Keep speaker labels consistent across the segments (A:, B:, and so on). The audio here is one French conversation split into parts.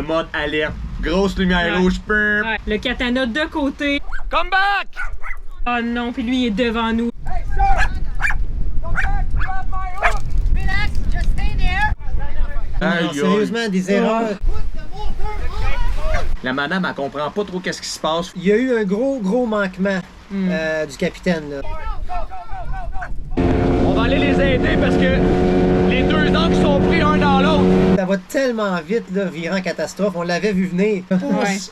A: mode alerte. Grosse lumière rouge.
B: Ouais. Le katana de côté.
A: Come back!
B: Oh non, puis lui il est devant nous.
C: Hey, sir! Come back! Grab my hook! Relax, just stay there!
A: Aïe,
D: Sérieusement, des erreurs.
A: La madame, elle comprend pas trop qu'est-ce qui se passe.
D: Il y a eu un gros manquement du capitaine. Là.
A: On va aller les aider parce que les deux angles sont pris un dans l'autre.
D: Ça va tellement vite, là, virant catastrophe. On l'avait vu venir.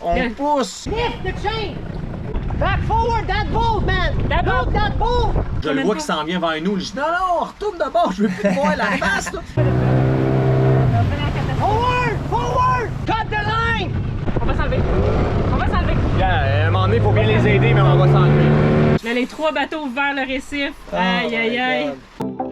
A: On pousse.
C: Lift the chain! Back forward, that bolt, man! Look, that bolt!
A: Je le vois qui s'en vient vers nous. Je dis non, retourne d'abord, je veux plus te voir la face. Là.
C: Forward! Forward! Cut the line!
B: On va s'enlever. On va s'enlever.
A: À un moment donné, il faut bien les aider, mais on va s'enlever.
B: Là, les 3 bateaux vers le récif.
D: Oh
B: Aïe, aïe,
D: my
B: aïe.
D: God.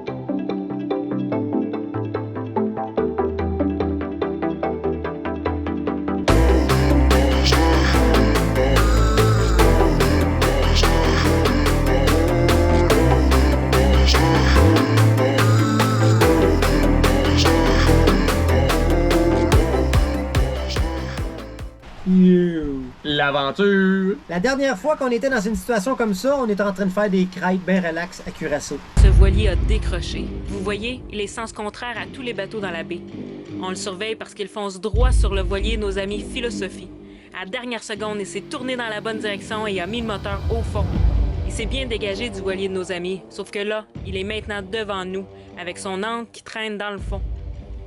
A: L'aventure.
D: La dernière fois qu'on était dans une situation comme ça, on était en train de faire des crêpes bien relax à Curaçao.
E: Ce voilier a décroché. Vous voyez, il est sens contraire à tous les bateaux dans la baie. On le surveille parce qu'il fonce droit sur le voilier nos amis Philosophie. À la dernière seconde, il s'est tourné dans la bonne direction et a mis le moteur au fond. Il s'est bien dégagé du voilier de nos amis, sauf que là, il est maintenant devant nous, avec son ancre qui traîne dans le fond.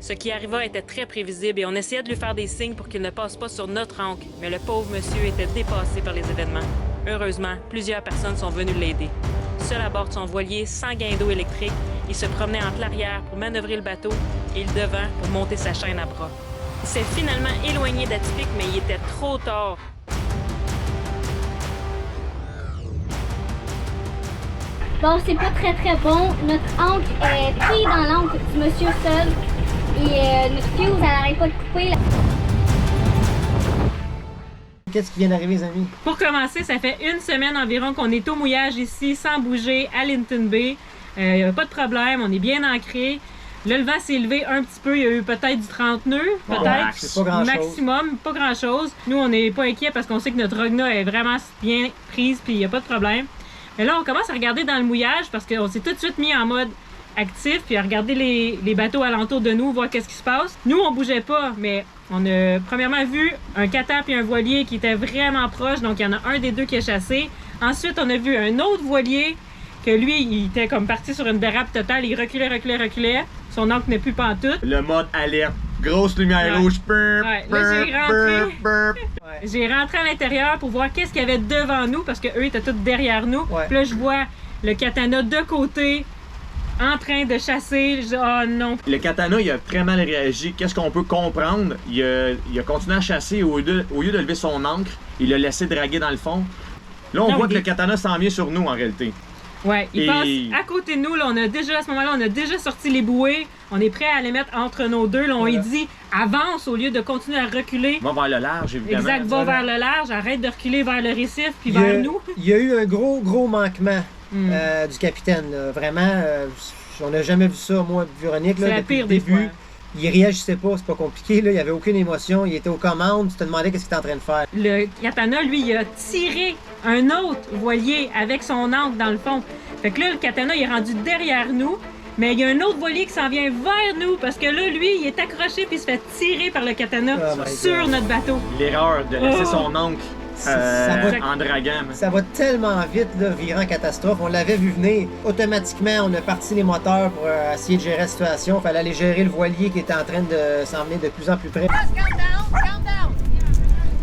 E: Ce qui arriva était très prévisible et on essayait de lui faire des signes pour qu'il ne passe pas sur notre ancre, mais le pauvre monsieur était dépassé par les événements. Heureusement, plusieurs personnes sont venues l'aider. Seul à bord de son voilier, sans gain d'eau électrique, il se promenait entre l'arrière pour manœuvrer le bateau et le devant pour monter sa chaîne à bras. Il s'est finalement éloigné d'Atypique, mais il était trop tard.
F: Bon, c'est pas très bon. Notre ancre est pris dans l'ancre du monsieur seul. Et notre fuse, elle n'arrête pas de couper. Là.
D: Qu'est-ce qui vient d'arriver, les amis?
B: Pour commencer, ça fait 1 semaine environ qu'on est au mouillage ici, sans bouger, à Linton Bay. Il n'y a pas de problème, on est bien ancré. Là, le vent s'est élevé un petit peu, il y a eu peut-être du 30 nœuds, peut-être,
D: c'est pas grand-chose.
B: maximum, pas grand-chose. Nous, on n'est pas inquiets parce qu'on sait que notre Rogna est vraiment bien prise, puis il n'y a pas de problème. Mais là, on commence à regarder dans le mouillage parce qu'on s'est tout de suite mis en mode actif, puis à regarder les bateaux alentour de nous, voir qu'est-ce qui se passe. Nous, on bougeait pas, mais on a premièrement vu un cutter puis un voilier qui étaient vraiment proches, donc il y en a un des deux qui est chassé. Ensuite, on a vu un autre voilier que lui, il était comme parti sur une dérape totale, il reculait. Son ancre n'est plus pantoute.
A: Le mode alerte. Grosse lumière rouge.
B: Ouais. Là, j'ai rentré à l'intérieur pour voir qu'est-ce qu'il y avait devant nous, parce qu'eux étaient tous derrière nous.
D: Ouais.
B: Puis là, je vois le katana de côté, en train de chasser. Je dis, oh non.
A: Le katana, il a très mal réagi. Qu'est-ce qu'on peut comprendre? Il a continué à chasser au lieu de lever son ancre. Il l'a laissé draguer dans le fond. Là, on voit que le katana s'en vient sur nous, en réalité.
B: Ouais, il passe à côté de nous. Là, à ce moment-là, on a déjà sorti les bouées. On est prêt à les mettre entre nos deux. Là, on lui dit, avance au lieu de continuer à reculer.
A: Va vers le large, évidemment.
B: Exact, va vers le large. Arrête de reculer vers le récif, puis vers nous.
D: Il y a eu un gros manquement du capitaine. Là. Vraiment, on n'a jamais vu ça, moi, Véronique.
B: C'est la
D: depuis
B: pire
D: le
B: des
D: début.
B: fois.
D: Il réagissait pas, c'est pas compliqué. Là. Il n'y avait aucune émotion. Il était aux commandes. Tu te demandais qu'est-ce qu'il était en train de faire.
B: Le katana, lui, il a tiré un autre voilier avec son ancre dans le fond. Fait que là, le katana, il est rendu derrière nous. Mais il y a un autre voilier qui s'en vient vers nous parce que là, lui, il est accroché puis il se fait tirer par le katana sur notre bateau.
A: L'erreur de laisser son ancre en draguant.
D: Ça va tellement vite, là, virant catastrophe. On l'avait vu venir. Automatiquement, on a parti les moteurs pour essayer de gérer la situation. Il fallait aller gérer le voilier qui était en train de s'en venir de plus en plus près.
C: Just calm down.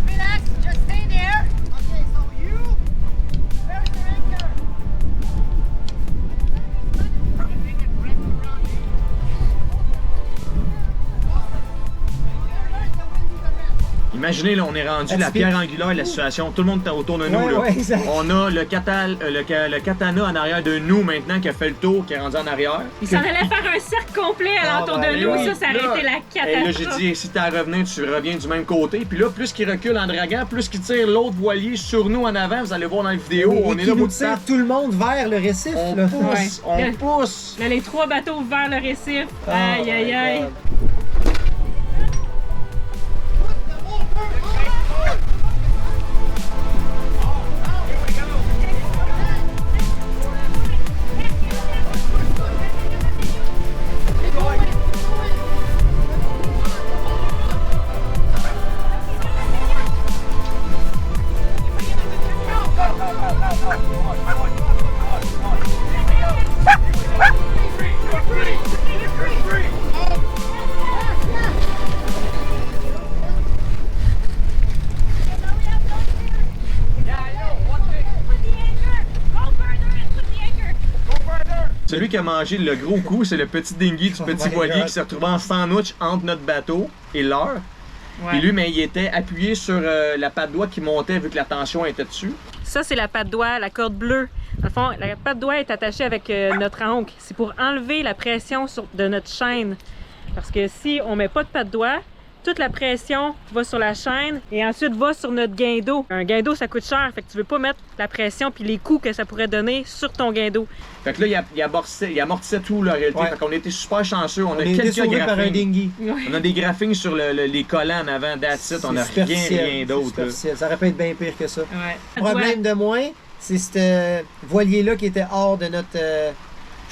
C: Relax, just stay there. Okay, so you, where's your anchor?
A: Imaginez, là, on est rendu la pierre angulaire de la situation. Tout le monde est autour de nous. Là.
D: Exact.
A: On a le katana en arrière de nous maintenant qui a fait le tour, qui est rendu en arrière.
B: Il s'en allait faire un cercle complet alentour de nous. Ça aurait été la catastrophe.
A: Et là, j'ai dit, si t'es à revenir, tu reviens du même côté. Puis là, plus qu'il recule en draguant, plus qu'il tire l'autre voilier sur nous en avant. Vous allez voir dans la vidéo, on est là
D: nous
A: pour ça.
D: tire tout le monde vers le récif.
A: On
D: là.
A: pousse, on pousse.
B: Là, les 3 bateaux vers le récif. Aïe, aïe, aïe.
A: Celui qui a mangé le gros coup, c'est le petit dinghy du petit
D: my
A: voilier
D: God.
A: qui s'est retrouvé en sandwich entre notre bateau et leur.
B: Ouais.
A: Et lui, mais il était appuyé sur la patte d'oie qui montait vu que la tension était dessus.
B: Ça, c'est la patte d'oie, la corde bleue. Dans le fond, la patte d'oie est attachée avec notre ancre. C'est pour enlever la pression de notre chaîne. Parce que si on met pas de patte d'oie, toute la pression va sur la chaîne et ensuite va sur notre guindeau. Un guindeau, ça coûte cher, fait que tu veux pas mettre la pression puis les coups que ça pourrait donner sur ton guindeau.
A: Fait que là, il amortissait tout, la réalité.
D: Ouais.
A: Fait qu'on était super chanceux. On a
D: été
A: quelques
D: sauvés par un
A: graphings.
D: dinghy.
A: On a des graphings sur les collants en avant, that's it. On n'a
D: C'est superficiel,
A: rien d'autre.
D: c'est superficiel. Ça aurait pu être bien pire que ça.
B: Ouais.
D: Le problème de moins, c'est ce voilier-là qui était hors de notre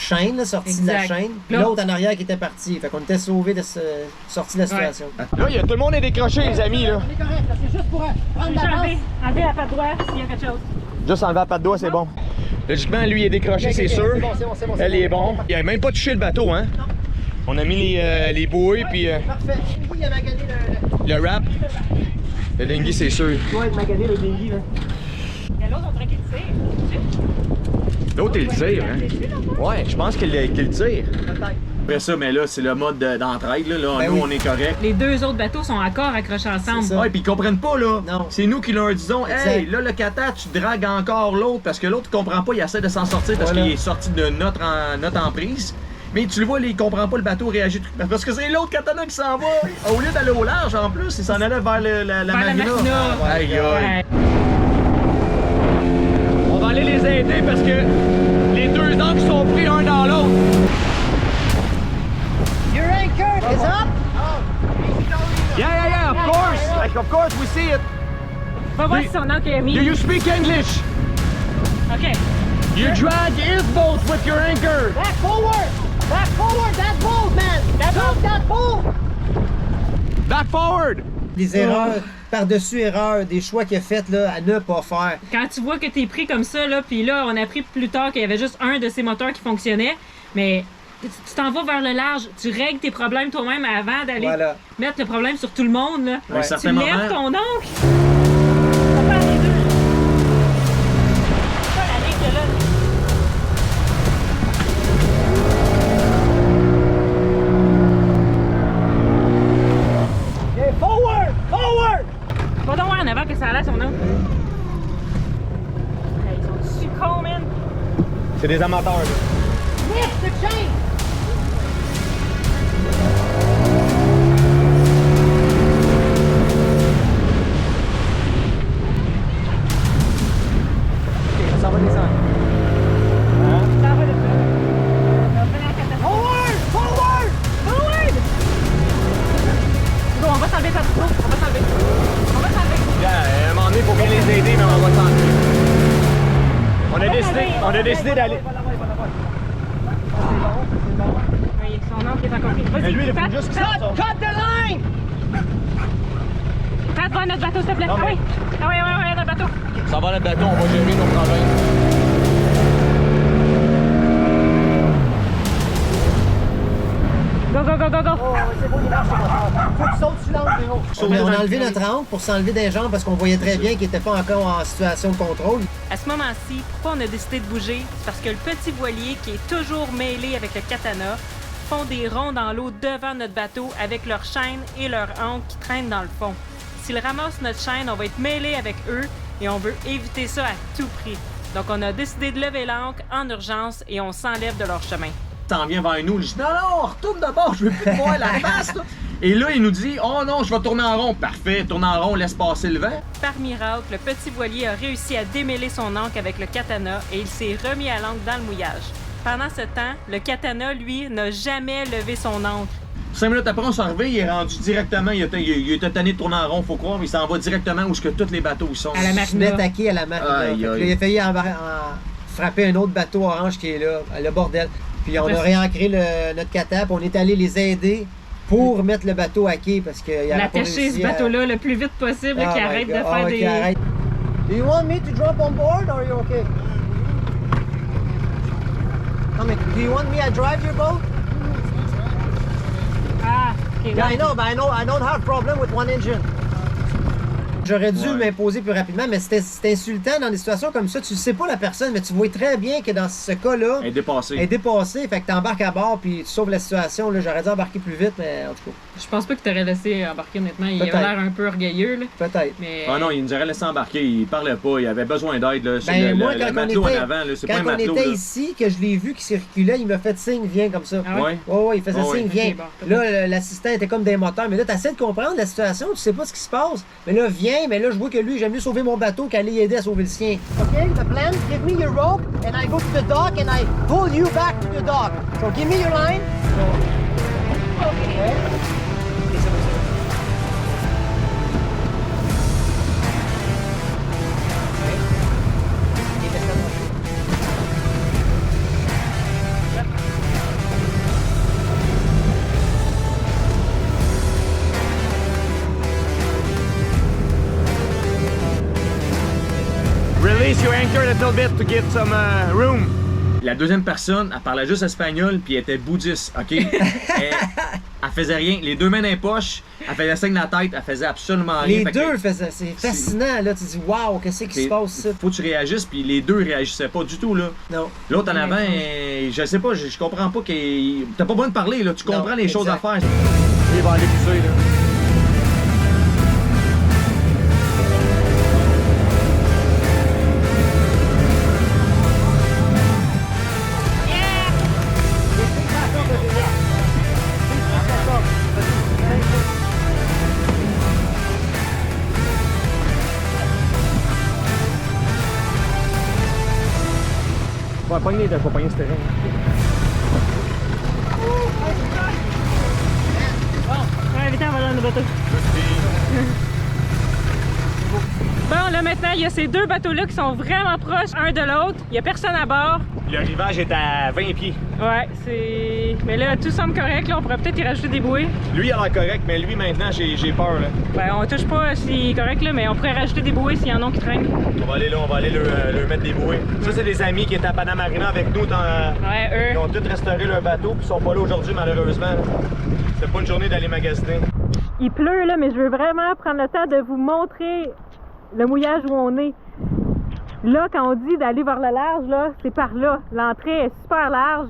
D: chaîne, là, sorti de la
B: Exact.
D: chaîne. Puis
B: Là-
D: l'autre en arrière qui était parti. Fait qu'on était sauvés de sorti de la situation.
A: Là, tout le monde est décroché, les amis. Là.
C: On est correct, là, c'est juste pour prendre la base.
B: Enlever la patte d'oie s'il y a quelque chose.
A: Juste enlever la patte d'oie, c'est bon. Logiquement, lui, il est décroché, c'est sûr.
C: C'est bon.
A: Elle est bon. Il a même pas touché le bateau, hein? On a mis les bouées, puis
C: Parfait. Il a magané le...
A: le wrap. Le dinghy, c'est sûr.
C: Il doit être magané le dinghy, là.
B: Il y a l'autre, on dirait qu'il tire.
A: L'autre, il le tire, hein? Ouais, je pense qu'il le tire.
C: Peut-être.
A: Après ça, mais là, c'est le mode d'entraide. Là,
D: Ben
A: nous,
D: oui.
A: on est correct.
B: Les deux autres bateaux sont encore accrochés ensemble.
D: C'est ça.
A: Ouais, puis ils comprennent pas, là.
D: Non.
A: C'est nous qui leur disons, hey,
D: Exact.
A: là, le kata, tu dragues encore l'autre, parce que l'autre, il comprend pas, il essaie de s'en sortir parce
D: Voilà.
A: qu'il est sorti de notre emprise. Mais tu le vois, là, il comprend pas, le bateau réagit. Parce que c'est l'autre katana qui s'en va. Au lieu d'aller au large, en plus, il s'en allait vers la
B: Vers la
A: marina.
B: marina.
A: Aïe, aïe.
B: Ouais.
A: On va aller les aider parce que les deux angles sont pris un dans l'autre.
C: Your anchor is up.
A: Yeah, of course. Like, of course, we see it.
B: Va voir si son ancre est mis.
A: Do you speak English?
B: OK.
A: Your drag is both with your anchor.
C: Back forward. Back forward. That's bold, man. Look, that's bold.
A: Back forward.
D: Des erreurs, par-dessus erreurs, des choix qu'il a fait là, à ne pas faire.
B: Quand tu vois que t'es pris comme ça, là, puis là, on a appris plus tard qu'il y avait juste un de ces moteurs qui fonctionnait, mais tu t'en vas vers le large, tu règles tes problèmes toi-même avant d'aller
D: Voilà.
B: mettre le problème sur tout le monde. Là.
A: À un
B: Tu
A: certain
B: lèves
A: moment,
B: ton oncle. Ça part les deux. C'est pas la ligne que là.
C: Okay, forward. Forward.
B: Va donc voir en avant que ça allait son oncle. Hey, ils sont dessus con, man.
A: c'est des amateurs. Là.
C: Lift the chain.
D: Ça va descendre.
B: Ça va de ça. Ça va venir à catastrophe.
C: Forward. Forward.
B: Forward! Bon, on va s'enlever ça. On va s'enlever. On va s'enlever.
A: À un moment donné, il faut bien les aider, mais on va s'enlever. On a décidé d'aller.
B: Oui, son oncle est encore pris.
A: Mais
B: Vas-y,
A: lui, il faut
B: Pat,
A: juste qu'il
B: Pat,
A: sorte.
C: Cut the line.
B: Pat, va à notre bateau, s'il te plaît.
A: Non,
B: Ah
A: mais-
B: oui. Ah oui, oui, oui, notre bateau.
A: Ça va le bateau, on va gérer nos problèmes.
B: Go, go, go, go, go.
C: Oh, c'est beau, il marche, c'est bon. Faut que tu sautes sur l'angle, Véro.
D: On a enlevé notre ancre pour s'enlever des jambes parce qu'on voyait très bien qu'il n'était pas encore en situation de contrôle.
E: À ce moment-ci, pourquoi on a décidé de bouger? C'est parce que le petit voilier, qui est toujours mêlé avec le katana, font des ronds dans l'eau devant notre bateau avec leurs chaînes et leurs ancres qui traînent dans le fond. S'ils ramassent notre chaîne, on va être mêlé avec eux et on veut éviter ça à tout prix. Donc on a décidé de lever l'ancre en urgence et on s'enlève de leur chemin.
A: T'en viens vers nous, je dis non, retourne d'abord, je veux plus te voir la face. Là. Et là, il nous dit, oh non, je vais tourner en rond. Parfait, tourne en rond, laisse passer le vent.
E: Par miracle, le petit voilier a réussi à démêler son ancre avec le katana et il s'est remis à l'ancre dans le mouillage. Pendant ce temps, le katana, lui, n'a jamais levé son ancre.
A: 5 minutes après, on s'en revient, il est rendu directement, il était tanné de tourner en rond, faut croire, mais il s'en va directement où ce que tous les bateaux sont.
B: À la
D: Je venais
B: marina.
D: attaquer à la marina.
A: Aïe,
D: Fait que là,
A: aïe.
D: il a failli frapper un autre bateau orange qui est là, le bordel. Puis on a réancré notre catap, on est allé les aider pour mettre le bateau à quai parce qu'il y a
B: L'attacher ce bateau-là le plus vite possible,
D: Oh
B: qu'il
D: my
B: arrête de
D: God.
B: faire
D: Oh,
B: des...
D: qu'il arrête.
C: Do you want me to drop on board or are you okay?
D: Non, mais do you want me to drive your boat?
B: Ah, ok.
C: Yeah, I know, but I don't have problem with one engine.
D: J'aurais dû
A: Ouais.
D: m'imposer plus rapidement, mais c'était insultant dans des situations comme ça. Tu sais pas la personne, mais tu vois très bien que dans ce cas-là,
A: Elle est dépassée.
D: elle est dépassée. Fait que t'embarques à bord puis tu sauves la situation. Là, j'aurais dû embarquer plus vite, mais en tout
B: Je pense pas que t'aurais laissé embarquer, honnêtement. Il avait
D: Peut-être.
B: l'air un peu orgueilleux, là.
D: cas, peut-être.
B: Mais...
A: Ah non, il nous aurait laissé embarquer, il parlait pas, il avait besoin d'aide. Là, sur
D: Ben,
A: le,
D: moi,
A: le
D: quand on
A: matelot
D: était-
A: en avant, là, c'est pas
D: Quand
A: un
D: on
A: matelot.
D: était
A: là.
D: ici, que je l'ai vu qui circulait, il m'a fait signe, viens comme ça.
B: Ah ouais?
A: Ouais.
D: Ouais, il faisait
A: Ouais,
D: signe,
B: ouais.
D: viens.
B: Ok, bon,
D: Là, l'assistant était comme des moteurs, mais là, t'essaies de comprendre la situation, tu sais pas ce qui se passe. Mais là, viens, mais là, je vois que lui, j'aime mieux sauver mon bateau qu'aller aider à sauver le sien. OK, the plan, give me your rope, and I go to the dock, and I pull you back to the dock. So give me your line. Okay.
A: Release your anchor a little bit to get some room. La deuxième personne, elle parlait juste espagnol puis elle était bouddhiste, ok? Elle faisait rien, les deux mains dans les poches, elle faisait signe de la tête, elle faisait absolument rien.
D: Les
A: Fait que
D: deux faisaient, c'est fascinant, là, tu dis, waouh, qu'est-ce qui se passe, ça?
A: Faut que tu réagisses puis les deux réagissaient pas du tout là.
D: Non.
A: L'autre en avant, je sais pas, je comprends pas qu'il. T'as pas besoin de parler là, tu
D: Non,
A: comprends les choses à
D: exact.
A: faire. Il va aller pousser là. Faut pogner ce terrain.
B: Ouais, vite, on va dans le bateau. Bon, là, maintenant, il y a ces deux bateaux-là qui sont vraiment proches un de l'autre. Il n'y a personne à bord.
A: Le rivage est à 20 pieds.
B: Ouais, c'est... Mais là, tout semble correct. Là, on pourrait peut-être y rajouter des bouées.
A: Lui, il a l'air correct, mais lui, maintenant, j'ai peur, là.
B: Ben, on touche pas s'il est correct, là, mais on pourrait rajouter des bouées s'il y en a qui traînent.
A: On va aller là, on va aller leur mettre des bouées. Ça, c'est des amis qui étaient à Panamarina avec nous.
B: Ouais,
A: Ils
B: eux.
A: ont tous restauré leur bateau, puis ils sont pas là aujourd'hui, malheureusement. C'était pas une journée d'aller magasiner.
B: Il pleut, là, mais je veux vraiment prendre le temps de vous montrer le mouillage où on est. Là, quand on dit d'aller vers le large, là, c'est par là. L'entrée est super large,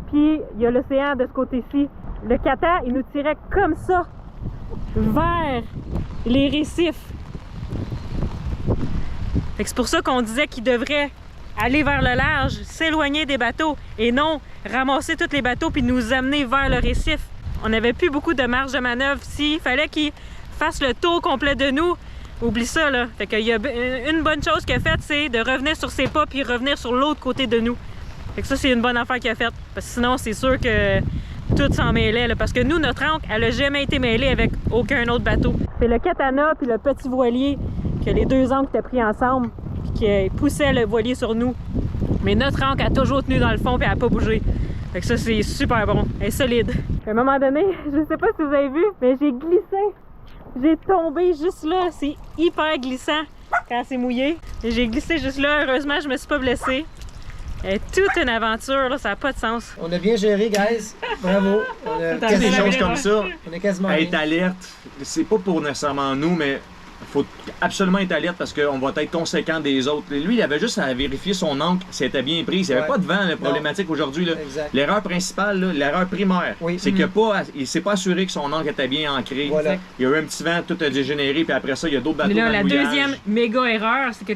B: puis il y a l'océan de ce côté-ci. Le Cata, il nous tirait comme ça, vers les récifs. Fait que c'est pour ça qu'on disait qu'il devrait aller vers le large, s'éloigner des bateaux, et non ramasser tous les bateaux puis nous amener vers le récif. On n'avait plus beaucoup de marge de manœuvre. S'il fallait qu'il fasse le tour complet de nous, oublie ça, là. Fait qu'il y a une bonne chose qu'il a faite, c'est de revenir sur ses pas puis revenir sur l'autre côté de nous. Fait que ça, c'est une bonne affaire qu'il a faite. Parce que sinon, c'est sûr que tout s'en mêlait, là. Parce que nous, notre ancre, elle a jamais été mêlée avec aucun autre bateau. C'est le Katana puis le petit voilier que les deux ancres étaient pris ensemble puis qui poussaient le voilier sur nous. Mais notre ancre a toujours tenu dans le fond puis elle n'a pas bougé. Fait que ça, c'est super bon. Elle est solide. À un moment donné, je sais pas si vous avez vu, mais j'ai glissé. J'ai tombé juste là. C'est hyper glissant quand c'est mouillé. Et j'ai glissé juste là. Heureusement, je me suis pas blessée. Toute une aventure, là, ça n'a pas de sens.
D: On a bien géré, guys. Bravo. On a
B: Attends,
A: Des
B: c'est
A: choses
B: la
A: comme ça,
D: On est quasiment
A: être
D: bien.
A: alerte, c'est pas pour nécessairement nous, mais faut absolument être alerte parce qu'on va être conséquent des autres. Lui, il avait juste à vérifier son ancre si elle était bien prise. Il n'y avait
D: Ouais.
A: pas de vent, la problématique aujourd'hui. là.
D: Exact.
A: L'erreur principale, là, l'erreur primaire,
D: Oui.
A: c'est qu'il ne s'est pas assuré que son ancre était bien ancrée.
D: Voilà.
A: Il y a eu un petit vent, tout a dégénéré, puis après ça, il y a d'autres bateaux
B: Mais là,
A: dans
B: la
A: le mouillage.
B: deuxième méga erreur, c'est que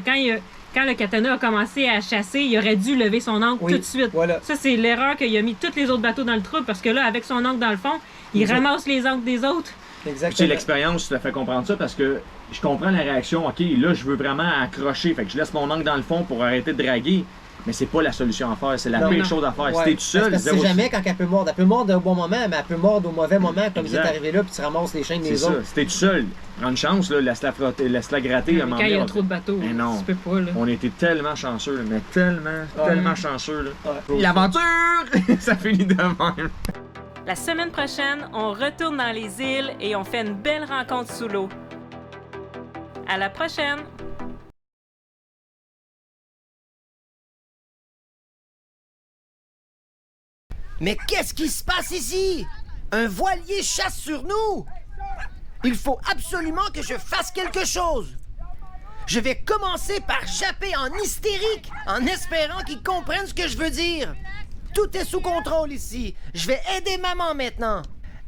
B: quand le Katana a commencé à chasser, il aurait dû lever son ancre
D: Oui.
B: tout de suite.
D: Voilà.
B: Ça, c'est l'erreur qu'il a mis tous les autres bateaux dans le trou parce que là, avec son ancre dans le fond, il
D: Exact.
B: ramasse les ancres des autres.
A: Tu sais,
D: Exactement.
A: l'expérience, ça fait comprendre ça parce que je comprends la réaction. OK, là, je veux vraiment accrocher. Fait que je laisse mon ancre dans le fond pour arrêter de draguer. Mais c'est pas la solution à faire. C'est la
D: Non.
A: pire
B: Non.
A: chose à faire.
D: Ouais.
A: Si t'es tout seul,
D: Parce que
A: zéro-
D: c'est jamais quand elle peut mordre. Elle peut mordre au bon moment, mais elle peut mordre au mauvais moment, comme il est
A: Exact.
D: arrivé là, puis tu ramasses les chaînes
A: c'est
D: des
A: ça.
D: autres.
A: Si t'es tout seul, prends une chance, là, laisse-la frotter, laisse-la gratter. à un
B: Mais
A: moment
B: quand il y
A: donné,
B: a trop de bateaux,
A: Mais non.
B: tu peux pas, là.
A: on était tellement chanceux, là, mais tellement chanceux. Là.
D: Ouais.
A: L'aventure, ça finit de même.
E: La semaine prochaine, on retourne dans les îles et on fait une belle rencontre sous l'eau. À la prochaine!
G: Mais qu'est-ce qui se passe ici? Un voilier chasse sur nous!
D: Il faut absolument que je fasse quelque chose. Je vais commencer par japper en hystérique, en espérant qu'ils comprennent ce que je veux dire. Tout est sous contrôle ici. Je vais aider maman maintenant.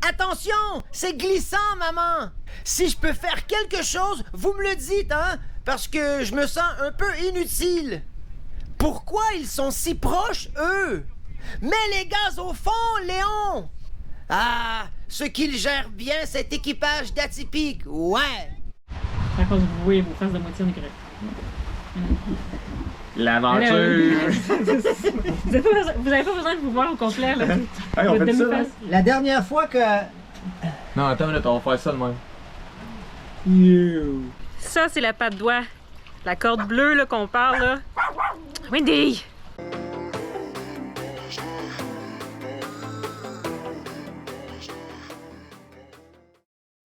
D: Attention, c'est glissant, maman. Si je peux faire quelque chose, vous me le dites, hein? Parce que je me sens un peu inutile. Pourquoi ils sont si proches, eux? Mets les gaz au fond, Léon! Ah, ce qu'ils gèrent bien cet équipage d'Atypique, ouais!
B: À cause vous voyez vos faces de moitié, on est correct.
A: L'aventure!
B: Vous avez pas besoin de vous voir au complet, là.
A: Hey, on
B: Votre
A: fait ça,
B: demi-face.
D: La dernière fois que...
A: Non, attends une minute, on va faire ça de même.
B: Ça, c'est la patte d'oie. La corde bleue là, qu'on parle, là. Wendy!